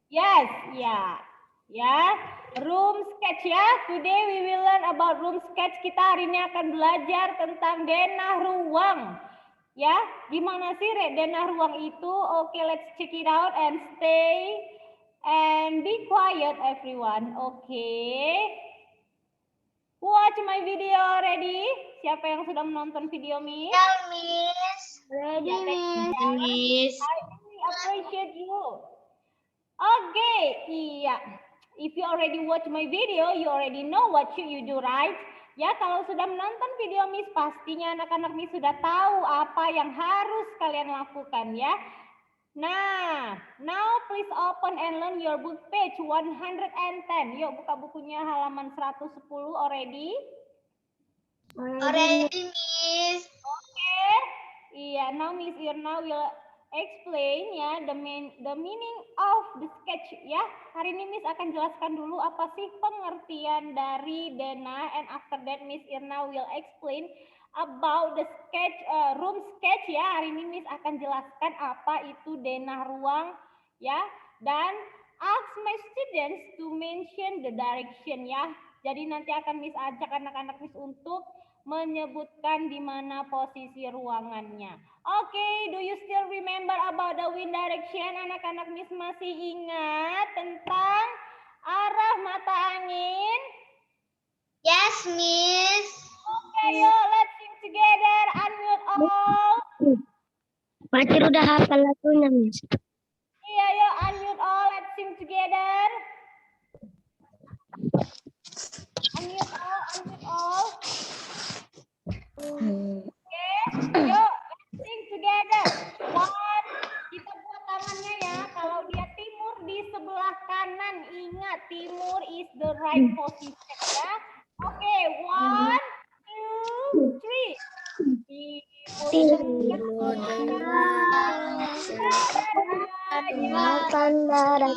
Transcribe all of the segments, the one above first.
Yes, ya. Ya, room sketch ya. Today we will learn about room sketch. Kita hari ini akan belajar tentang denah ruang. Ya, gimana sih denah ruang itu? Oke, let's check it out and stay and be quiet everyone. Oke. Watch my video already. Siapa yang sudah menonton video, Miss? Ya, Miss. Ready, Miss. I really appreciate you. Okay, iya. If you already watch my video, you already know what should you do, right? Ya, kalau sudah menonton video Miss, pastinya anak-anak Miss sudah tahu apa yang harus kalian lakukan ya. Nah, now please open and learn your book page 110. Yuk buka bukunya halaman 110 already. Already, Miss. Okay. Iya, now Miss Irna will explain ya the meaning of the sketch ya. Hari ini Miss akan jelaskan dulu apa sih pengertian dari denah, and after that Miss Irna will explain about the sketch room sketch ya. Hari ini Miss akan jelaskan apa itu denah ruang ya, dan ask my students to mention the direction ya. Jadi nanti akan Miss ajak anak-anak Miss untuk menyebutkan di mana posisi ruangannya. Oke, do you still remember about the wind direction? Anak-anak Miss masih ingat tentang arah mata angin? Yes, Miss. Oke, yuk let's sing together. Unmute all. Fatir udah hafal lagunya, Miss. Iya, yuk unmute all. Let's sing together. Unmute all, unmute all. Oke, yuk let's sing together. One, kita buat tangannya ya. Kalau dia timur di sebelah kanan, ingat timur is the right position ya. Oke, one, two, three. Timur Selatan barat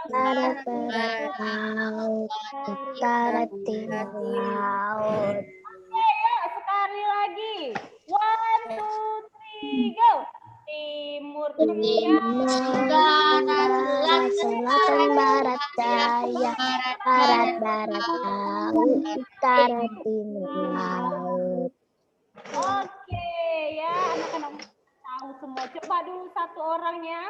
barat laut, utara timur laut. Oke, yuk sekali lagi. One, two, three, go. Timur Tenggara, selatan barat daya, barat barat laut, utara timur laut. Oke, ya anak-anak tahu semua. Coba dulu satu orangnya.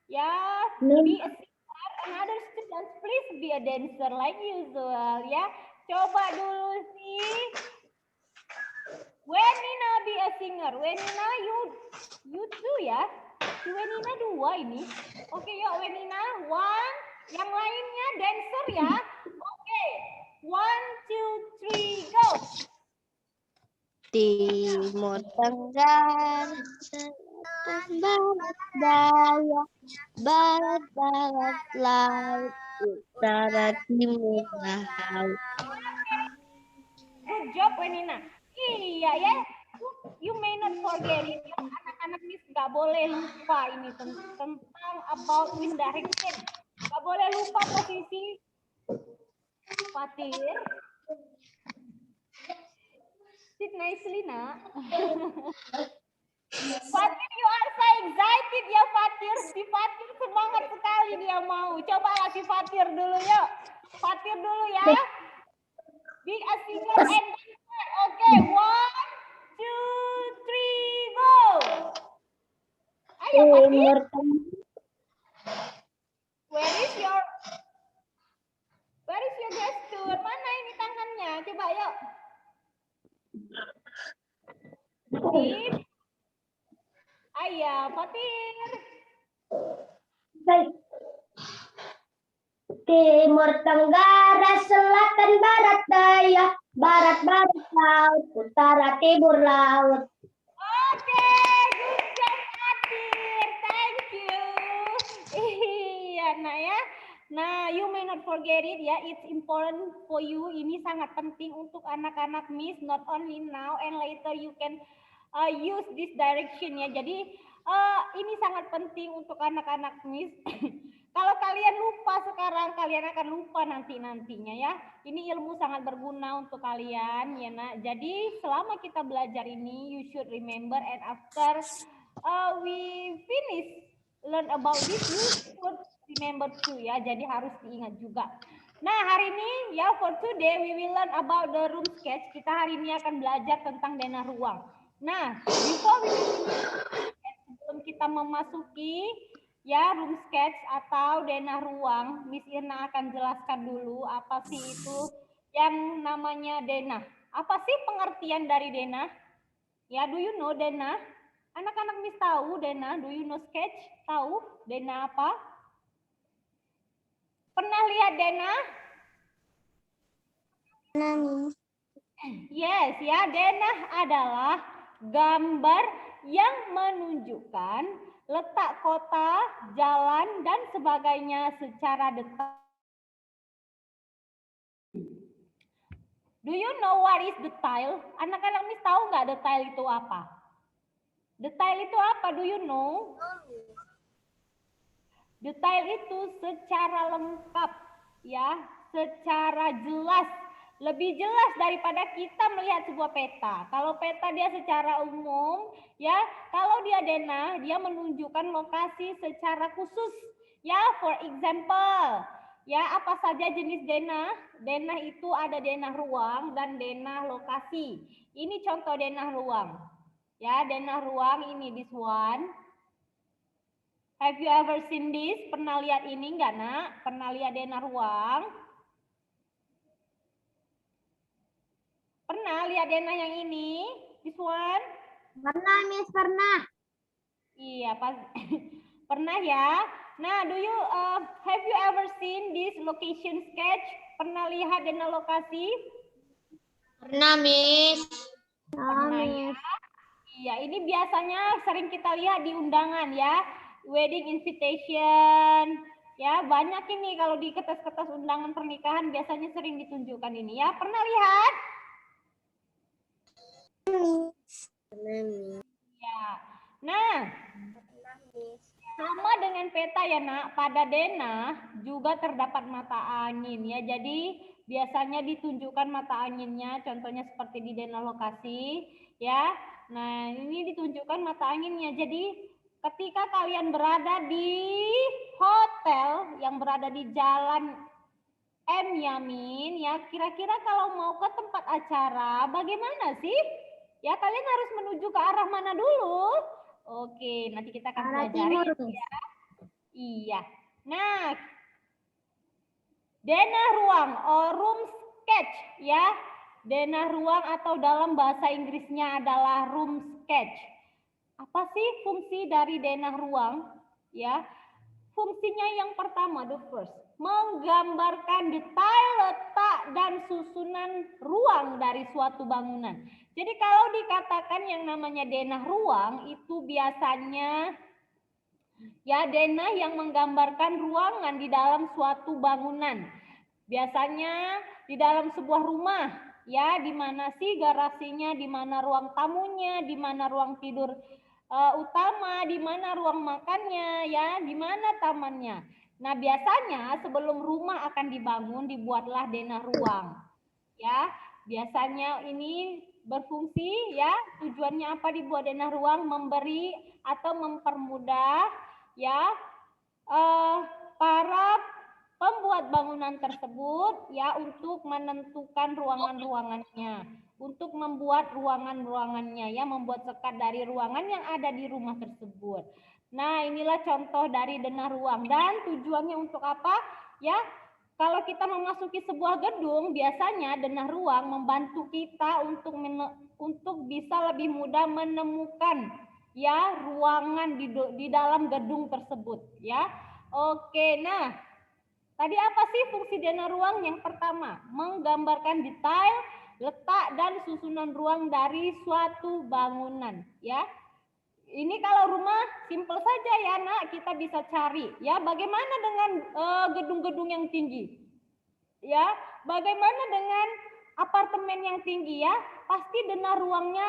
Ya, be a singer. Another student, please be a dancer like usual. Ya, coba dulu sih. Wenina be a singer. Wenina, you two ya. Si Wenina dua ini. Oke, yuk Wenina. One. Yang lainnya dancer ya. Oke. One, two, three, go. Timur Tenggara, selatan barat daya, barat barat laut, utara timur laut. Good job, Wenina. Iya ya, you may not forget it. Anak-anak Miss nggak boleh lupa ini tentang about wind direction. Nggak boleh lupa posisi Fatir. Sit nicely, nak. Fatir, you are so excited ya Fatir. Si Fatir semangat sekali dia mau. Coba si Fatir dulu yuk. Fatir dulu ya. Be a singer and dancer. Okay, one, two, three, go. Ayo Fatir. Where is your gesture? Mana ini tangannya? Coba yuk. Fatir. Ayah, Fatir. Timur Tenggara, selatan barat daya, barat barat laut, utara timur laut. Oke, good job Fatir. Thank you. Iya, nah ya. Nah, you may not forget it ya. It's important for you. Ini sangat penting untuk anak-anak Miss. Not only now and later you can use this direction ya. Jadi ini sangat penting untuk anak-anak Miss. Kalau kalian lupa sekarang, kalian akan lupa nantinya ya. Ini ilmu sangat berguna untuk kalian ya nak. Jadi selama kita belajar ini, you should remember, and after we finish learn about this, you should remember too ya. Jadi harus diingat juga. Nah, hari ini ya for today we will learn about the room sketch. Kita hari ini akan belajar tentang denah ruang. Nah, before we sebelum kita memasuki ya room sketch atau denah ruang, Miss Irna akan jelaskan dulu apa sih itu yang namanya denah. Apa sih pengertian dari denah? Ya, do you know denah? Anak-anak Miss tahu denah? Do you know sketch? Tahu denah apa? Pernah lihat denah? Yes, ya, denah adalah gambar yang menunjukkan letak kota, jalan, dan sebagainya secara detail. Do you know what is detail? Anak-anak Miss tahu nggak detail itu apa? Detail itu apa? Do you know? Detail itu secara lengkap, ya, secara jelas. Lebih jelas daripada kita melihat sebuah peta. Kalau peta dia secara umum, ya, kalau dia denah, dia menunjukkan lokasi secara khusus. Ya, for example, ya, apa saja jenis denah? Denah itu ada denah ruang dan denah lokasi. Ini contoh denah ruang. Ya, denah ruang ini this one. Have you ever seen this? Pernah lihat ini enggak, Nak? Pernah lihat denah ruang? Pernah lihat denah yang ini? This one? Pernah, Miss, pernah. Iya, pas pernah ya. Nah, have you ever seen this location sketch? Pernah lihat denah lokasi? Pernah, Miss. Pernah ya. Iya, ini biasanya sering kita lihat di undangan ya. Wedding invitation. Ya, banyak ini kalau di kertas-kertas undangan pernikahan biasanya sering ditunjukkan ini ya. Pernah lihat? Ya. Nah, sama dengan peta ya, Nak. Pada denah juga terdapat mata angin ya. Jadi biasanya ditunjukkan mata anginnya, contohnya seperti di denah lokasi ya. Nah, ini ditunjukkan mata anginnya. Jadi ketika kalian berada di hotel yang berada di Jalan M Yamin, ya, kira-kira kalau mau ke tempat acara bagaimana sih? Ya, kalian harus menuju ke arah mana dulu? Oke, nanti kita akan pelajari ya. Iya. Nah, denah ruang or room sketch ya. Denah ruang atau dalam bahasa Inggrisnya adalah room sketch. Apa sih fungsi dari denah ruang? Ya, fungsinya yang pertama, the first, menggambarkan detail letak dan susunan ruang dari suatu bangunan. Jadi kalau dikatakan yang namanya denah ruang itu biasanya ya denah yang menggambarkan ruangan di dalam suatu bangunan. Biasanya di dalam sebuah rumah, ya, di mana sih garasinya, di mana ruang tamunya, di mana ruang tidur utama, di mana ruang makannya, ya, di mana tamannya. Nah, biasanya sebelum rumah akan dibangun dibuatlah denah ruang. Ya, biasanya ini berfungsi ya, tujuannya apa dibuat denah ruang? Memberi atau mempermudah ya para pembuat bangunan tersebut ya untuk menentukan ruangan-ruangannya, untuk membuat ruangan-ruangannya ya, membuat sekat dari ruangan yang ada di rumah tersebut. Nah, inilah contoh dari denah ruang dan tujuannya untuk apa? Ya, kalau kita memasuki sebuah gedung, biasanya denah ruang membantu kita untuk bisa lebih mudah menemukan ya ruangan di dalam gedung tersebut ya. Oke, nah tadi apa sih fungsi denah ruang? Yang pertama, menggambarkan detail, letak, dan susunan ruang dari suatu bangunan. Ya, ini kalau rumah simple saja ya, Nak, kita bisa cari. Ya, bagaimana dengan gedung-gedung yang tinggi? Ya, bagaimana dengan apartemen yang tinggi ya? Pasti denah ruangnya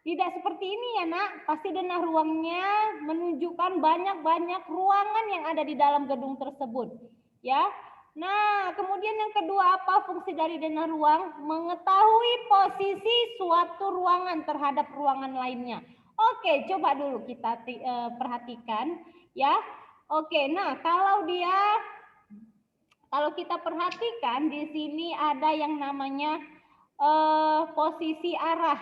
tidak seperti ini ya, Nak. Pasti denah ruangnya menunjukkan banyak-banyak ruangan yang ada di dalam gedung tersebut. Ya. Nah, kemudian yang kedua apa fungsi dari denah ruang? Mengetahui posisi suatu ruangan terhadap ruangan lainnya. Oke, coba dulu kita perhatikan Ya. Oke, nah kalau kita perhatikan di sini ada yang namanya posisi arah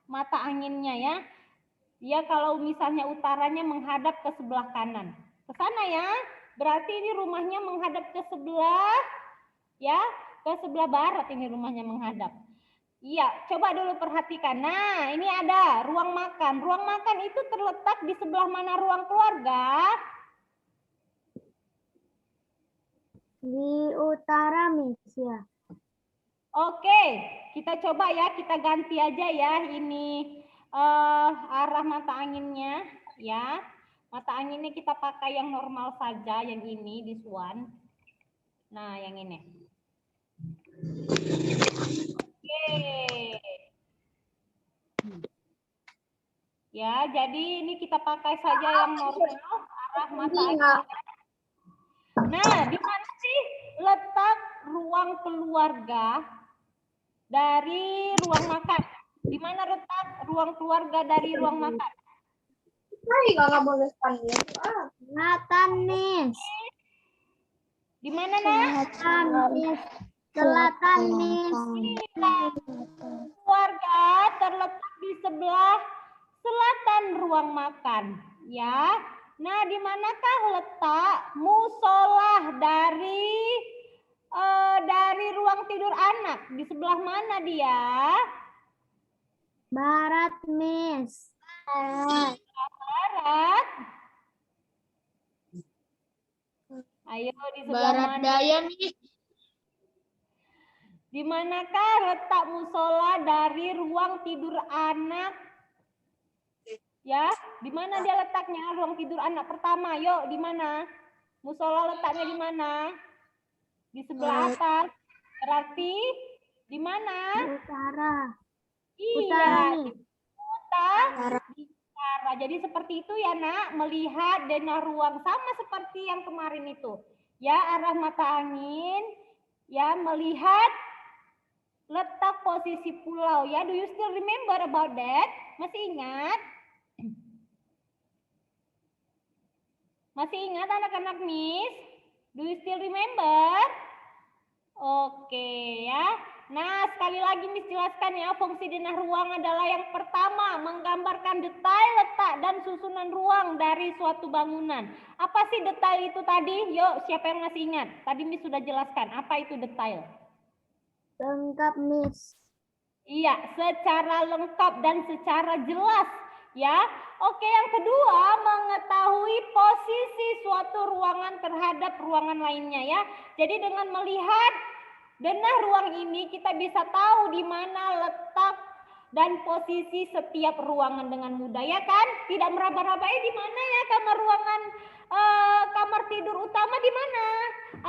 mata anginnya ya. Ya kalau misalnya utaranya menghadap ke sebelah kanan. Ke sana ya. Berarti ini rumahnya menghadap ke sebelah ya, ke sebelah barat ini rumahnya menghadap. Iya, coba dulu perhatikan. Nah, ini ada ruang makan. Ruang makan itu terletak di sebelah mana ruang keluarga? Di utara, Miss ya. Oke, kita coba ya, kita ganti aja ya ini arah mata anginnya ya. Mata anginnya kita pakai yang normal saja, yang ini, this one. Nah, yang ini. Oke. Ya, jadi ini kita pakai saja yang normal, arah mata anginnya. Nah, di mana sih letak ruang keluarga dari ruang makan? Di mana letak ruang keluarga dari ruang makan? Selatan, Miss. Di mana, Nak? Selatan, Miss. Selatan, Miss. Keluarga terletak di sebelah selatan ruang makan, ya. Nah, di manakah letak musola dari ruang tidur anak? Di sebelah mana dia? Barat, Miss. Barat. Ayo di sebelah Barat mana? daya, Miss. Di manakah letak musola dari ruang tidur anak? Ya, di mana dia letaknya? Ruang tidur anak pertama. Yuk, di mana? Musola letaknya di mana? Di sebelah atas. Berarti di mana? Di utara. Iya, Utara, di Miss. utara. Di utara. Jadi seperti itu ya, Nak. Melihat denah ruang sama seperti yang kemarin itu. Ya, arah mata angin. Ya, melihat letak posisi pulau. Ya, do you still remember about that? Masih ingat? Masih ingat anak-anak Miss? Do you still remember? Oke ya. Nah, sekali lagi Miss jelaskan ya, fungsi denah ruang adalah yang pertama, menggambarkan detail letak dan susunan ruang dari suatu bangunan. Apa sih detail itu tadi? Yuk, siapa yang masih ingat? Tadi Miss sudah jelaskan, apa itu detail? Lengkap, Miss. Iya, secara lengkap dan secara jelas ya. Oke, yang kedua, mengetahui posisi suatu ruangan terhadap ruangan lainnya ya. Jadi dengan melihat denah ruang ini kita bisa tahu di mana letak dan posisi setiap ruangan dengan mudah ya kan? Tidak meraba-raba di mana ya kamar tidur utama di mana?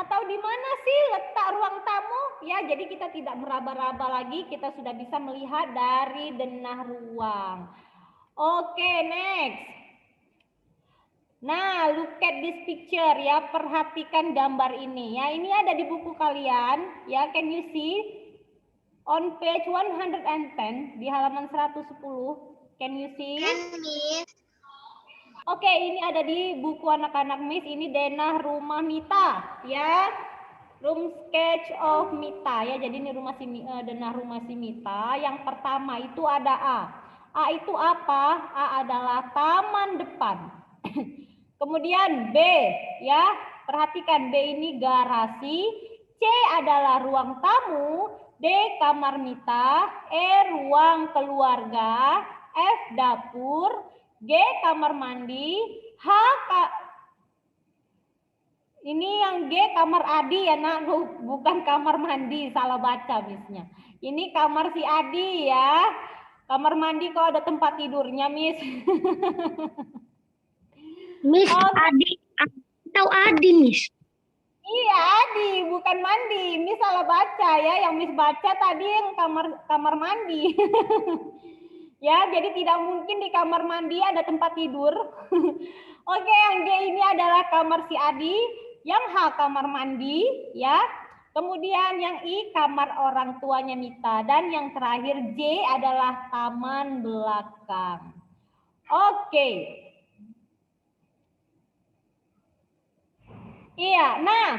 Atau di mana sih letak ruang tamu? Ya, jadi kita tidak meraba-raba lagi, kita sudah bisa melihat dari denah ruang. Oke, next. Nah, look at this picture ya, perhatikan gambar ini ya. Ini ada di buku kalian ya, can you see? On page 110 di halaman 110, can you see? Miss. Oke, ini ada di buku anak-anak Miss, ini denah rumah Mita ya. Room sketch of Mita ya. Jadi ini denah rumah si Mita. Yang pertama itu ada A. A itu apa? A adalah taman depan. Kemudian B ya. Perhatikan B ini garasi, C adalah ruang tamu, D kamar Mita, E ruang keluarga, F dapur, G kamar mandi, H ini yang G kamar Adi ya nak, bukan kamar mandi, salah baca Missnya. Ini kamar si Adi ya. Kamar mandi kok ada tempat tidurnya Miss. Miss, Adi atau Adi, Miss? Iya Adi, bukan mandi. Miss salah baca ya. Yang Miss baca tadi yang kamar mandi. Ya, jadi tidak mungkin di kamar mandi ada tempat tidur. Oke, yang G ini adalah kamar si Adi, yang H kamar mandi, ya. Kemudian yang I kamar orang tuanya Mita, dan yang terakhir J adalah taman belakang. Oke. Iya, nah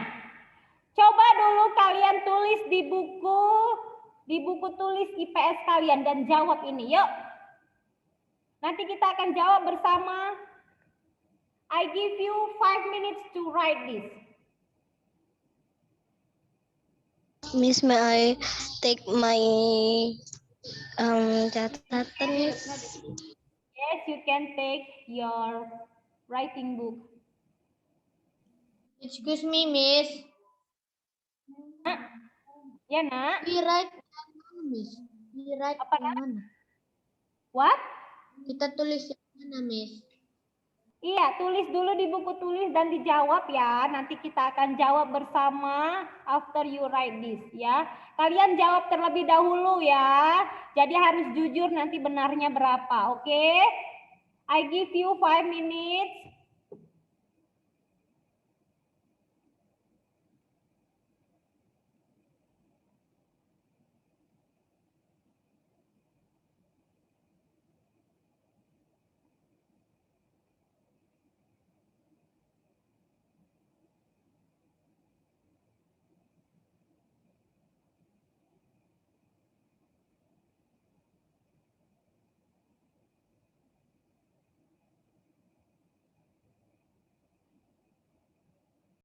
coba dulu kalian tulis di buku tulis IPS kalian dan jawab ini, yuk. Nanti kita akan jawab bersama. I give you 5 minutes to write this. Miss, may I take my catatan, Miss? Yes, you can take your writing book. Excuse me, Miss. Ya, Nak. We write mana, Miss? We write Apa, yang Nak? mana? What? Kita tulis yang mana, Miss? Iya, tulis dulu di buku tulis dan dijawab ya. Nanti kita akan jawab bersama after you write this ya. Kalian jawab terlebih dahulu ya. Jadi harus jujur nanti benarnya berapa, oke? I give you 5 minutes